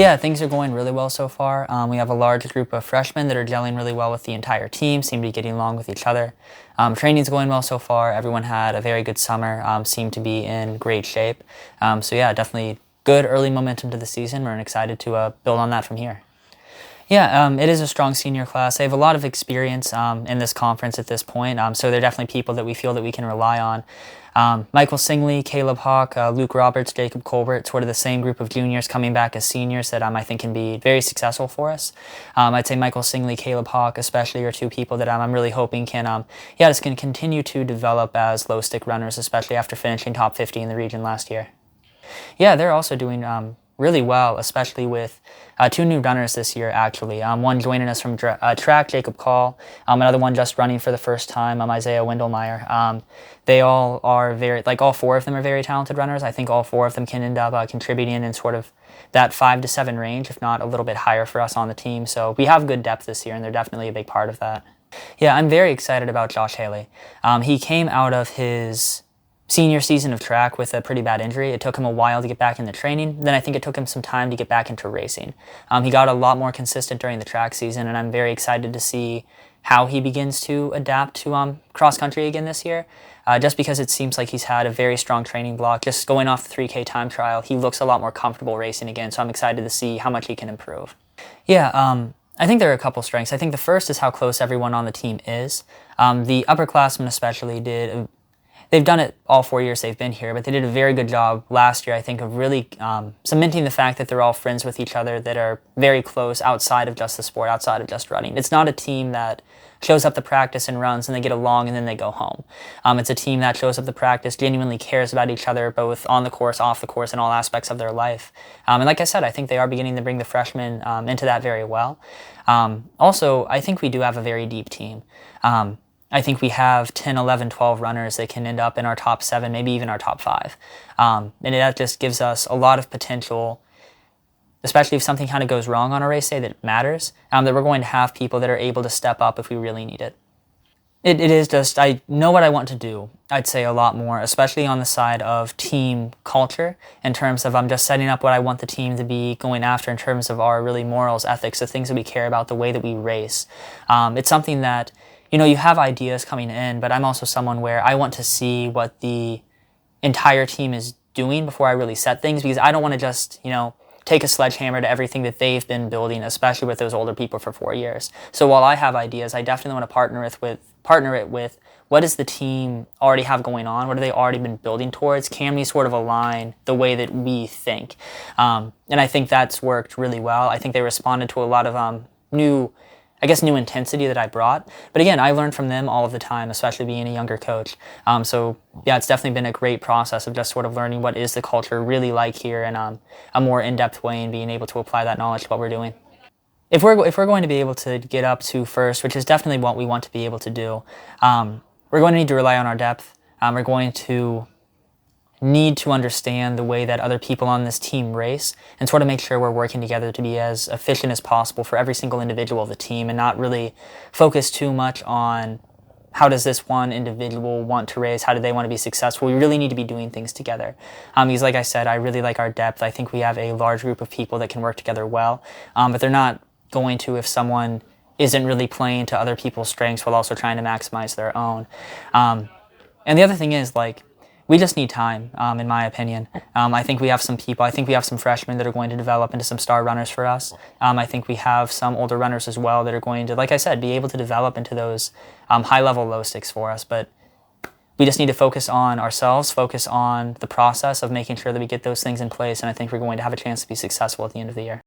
Yeah, things are going really well so far. We have a large group of freshmen that are gelling really well with the entire team, seem to be getting along with each other. Training's going well so far. Everyone had a very good summer, seemed to be in great shape. So yeah, definitely good early momentum to the season. We're excited to build on that from here. Yeah, it is a strong senior class. They have a lot of experience in this conference at this point, so they're definitely people that we feel that we can rely on. Michael Singley, Caleb Hawk, Luke Roberts, Jacob Colbert, sort of the same group of juniors coming back as seniors that I think can be very successful for us. I'd say Michael Singley, Caleb Hawk especially are two people that I'm really hoping can just can continue to develop as low stick runners, especially after finishing top 50 in the region last year. Yeah, they're also doing really well, especially with two new runners this year, actually. One joining us from track, Jacob Call. Another one just running for the first time, Isaiah Windelmeyer. They all are all four of them are very talented runners. I think all four of them can end up contributing in sort of that 5 to 7 range, if not a little bit higher for us on the team. So we have good depth this year, and they're definitely a big part of that. Yeah, I'm very excited about Josh Haley. He came out of his senior season of track with a pretty bad injury. It took him a while to get back into training. Then I think it took him some time to get back into racing. He got a lot more consistent during the track season, and I'm very excited to see how he begins to adapt to cross country again this year. Just because it seems like he's had a very strong training block. Just going off the 3K time trial, he looks a lot more comfortable racing again, so I'm excited to see how much he can improve. Yeah, I think there are a couple strengths. I think the first is how close everyone on the team is. The upperclassmen especially they've done it all 4 years they've been here, but they did a very good job last year, I think, of really cementing the fact that they're all friends with each other, that are very close outside of just the sport, outside of just running. It's not a team that shows up to practice and runs and they get along and then they go home. It's a team that shows up to practice, genuinely cares about each other, both on the course, off the course, and all aspects of their life. And like I said, I think they are beginning to bring the freshmen into that very well. Also, I think we do have a very deep team. I think we have 10, 11, 12 runners that can end up in our top 7, maybe even our top 5. And that just gives us a lot of potential, especially if something kind of goes wrong on a race day that matters, that we're going to have people that are able to step up if we really need it. It is just, I know what I want to do, I'd say a lot more, especially on the side of team culture, in terms of I'm just setting up what I want the team to be going after in terms of our really morals, ethics, the things that we care about, the way that we race. It's something that, you have ideas coming in, but I'm also someone where I want to see what the entire team is doing before I really set things, because I don't want to just, take a sledgehammer to everything that they've been building, especially with those older people for 4 years. So while I have ideas, I definitely want to partner it with what does the team already have going on? What have they already been building towards? Can we sort of align the way that we think? And I think that's worked really well. I think they responded to a lot of new intensity that I brought. But again, I learn from them all of the time, especially being a younger coach. So yeah, it's definitely been a great process of just sort of learning what is the culture really like here in a more in-depth way, and being able to apply that knowledge to what we're doing. If we're going to be able to get up to first, which is definitely what we want to be able to do, we're going to need to rely on our depth. We're going to need to understand the way that other people on this team race, and sort of make sure we're working together to be as efficient as possible for every single individual of the team, and not really focus too much on how does this one individual want to race, how do they want to be successful. We really need to be doing things together. Because like I said, I really like our depth. I think we have a large group of people that can work together well, but they're not going to if someone isn't really playing to other people's strengths while also trying to maximize their own. And the other thing is, we just need time, in my opinion. I think we have some freshmen that are going to develop into some star runners for us. I think we have some older runners as well that are going to, like I said, be able to develop into those high-level low sticks for us. But we just need to focus on ourselves, focus on the process of making sure that we get those things in place, and I think we're going to have a chance to be successful at the end of the year.